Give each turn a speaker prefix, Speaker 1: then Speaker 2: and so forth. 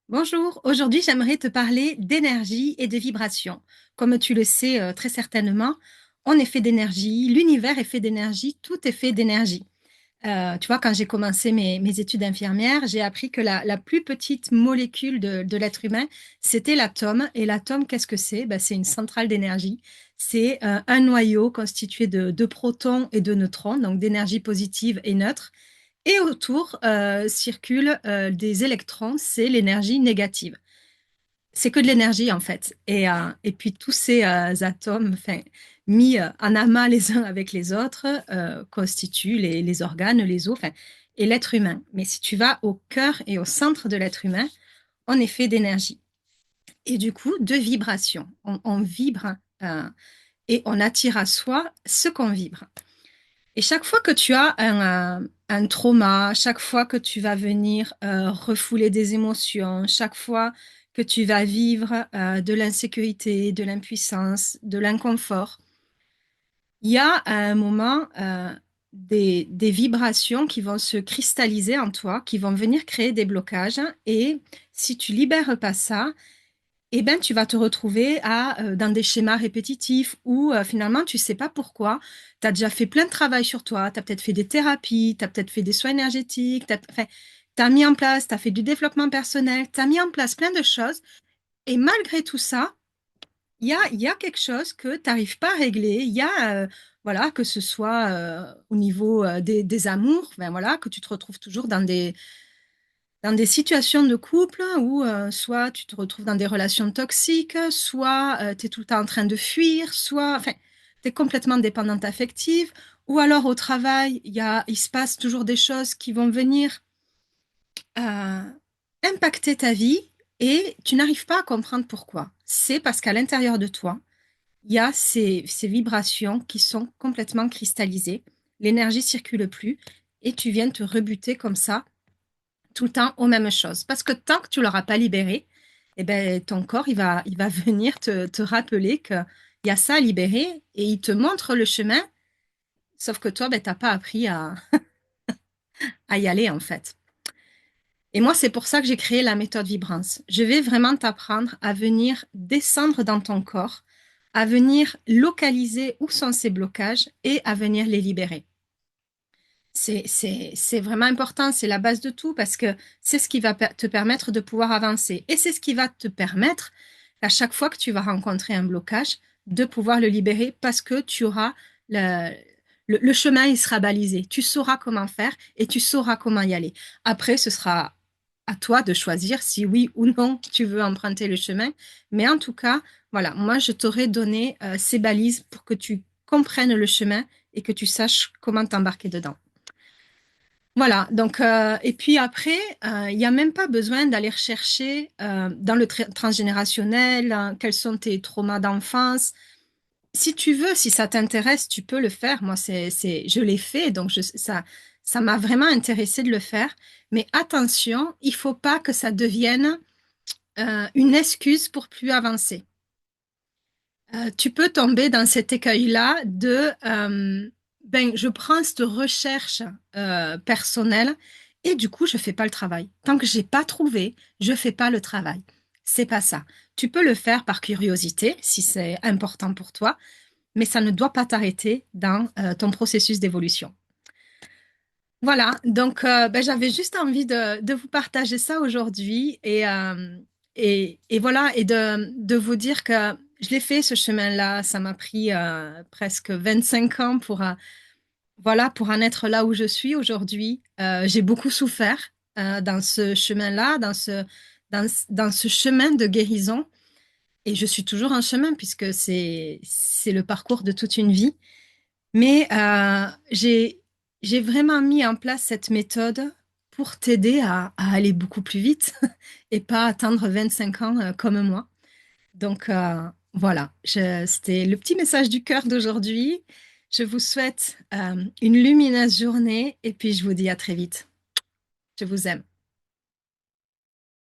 Speaker 1: Bonjour, aujourd'hui j'aimerais te parler d'énergie et de vibration. Comme tu le sais très certainement, on est fait d'énergie, l'univers est fait d'énergie, tout est fait d'énergie. Tu vois, quand j'ai commencé mes études infirmières, j'ai appris que la plus petite molécule de l'être humain, c'était l'atome. Et l'atome, qu'est-ce que c'est? Ben, c'est une centrale d'énergie. C'est un noyau constitué de protons et de neutrons, donc d'énergie positive et neutre. Et autour circulent des électrons, c'est l'énergie négative. C'est que de l'énergie en fait. Et puis tous ces atomes, enfin, mis en amas les uns avec les autres, constituent les organes, les os, enfin, et l'être humain. Mais si tu vas au cœur et au centre de l'être humain, on est fait d'énergie. Et du coup, de vibration. On vibre et on attire à soi ce qu'on vibre. Et chaque fois que tu as un trauma, chaque fois que tu vas venir refouler des émotions, chaque fois que tu vas vivre de l'insécurité, de l'impuissance, de l'inconfort, il y a à un moment des vibrations qui vont se cristalliser en toi, qui vont venir créer des blocages. Et si tu libères pas ça, eh ben, tu vas te retrouver dans des schémas répétitifs où finalement, tu ne sais pas pourquoi. Tu as déjà fait plein de travail sur toi, tu as peut-être fait des thérapies, tu as peut-être fait des soins énergétiques, tu as mis en place, tu as fait du développement personnel, tu as mis en place plein de choses. Et malgré tout ça, il y a quelque chose que tu n'arrives pas à régler. Il y a, voilà, que ce soit au niveau des amours, ben voilà, que tu te retrouves toujours dans des situations de couple où soit tu te retrouves dans des relations toxiques, soit tu es tout le temps en train de fuir, soit enfin, tu es complètement dépendante affective, ou alors au travail, il se passe toujours des choses qui vont venir euh, impacter ta vie et tu n'arrives pas à comprendre pourquoi. C'est parce qu'à l'intérieur de toi, il y a ces vibrations qui sont complètement cristallisées, l'énergie circule plus et tu viens te rebuter comme ça tout le temps aux mêmes choses. Parce que tant que tu ne l'auras pas libéré, eh ben, ton corps, il va venir te rappeler qu'il y a ça à libérer et il te montre le chemin, sauf que toi, ben, tu n'as pas appris à y aller, en fait. Et moi, c'est pour ça que j'ai créé la méthode Vibrance. Je vais vraiment t'apprendre à venir descendre dans ton corps, à venir localiser où sont ces blocages et à venir les libérer. C'est vraiment important, c'est la base de tout parce que c'est ce qui va te permettre de pouvoir avancer. Et c'est ce qui va te permettre, à chaque fois que tu vas rencontrer un blocage, de pouvoir le libérer parce que tu auras le chemin, il sera balisé. Tu sauras comment faire et tu sauras comment y aller. Après, ce sera à toi de choisir si oui ou non tu veux emprunter le chemin. Mais en tout cas, voilà, moi, je t'aurais donné ces balises pour que tu comprennes le chemin et que tu saches comment t'embarquer dedans. Voilà, donc, et puis après, il n'y a même pas besoin d'aller rechercher dans le transgénérationnel quels sont tes traumas d'enfance. Si tu veux, si ça t'intéresse, tu peux le faire. Moi, je l'ai fait, donc ça m'a vraiment intéressé de le faire. Mais attention, il faut pas que ça devienne une excuse pour plus avancer. Tu peux tomber dans cet écueil-là ben, je prends cette recherche personnelle et du coup, je fais pas le travail. Tant que j'ai pas trouvé, je fais pas le travail. C'est pas ça. Tu peux le faire par curiosité si c'est important pour toi, mais ça ne doit pas t'arrêter dans ton processus d'évolution. Voilà, donc ben, j'avais juste envie de vous partager ça aujourd'hui et voilà, et de vous dire que je l'ai fait ce chemin-là, ça m'a pris presque 25 ans voilà, pour en être là où je suis aujourd'hui. J'ai beaucoup souffert dans ce chemin-là, dans ce chemin de guérison et je suis toujours en chemin puisque c'est le parcours de toute une vie. Mais j'ai vraiment mis en place cette méthode pour t'aider à aller beaucoup plus vite et pas attendre 25 ans comme moi. Donc voilà, c'était le petit message du cœur d'aujourd'hui. Je vous souhaite une lumineuse journée et puis je vous dis à très vite. Je vous aime.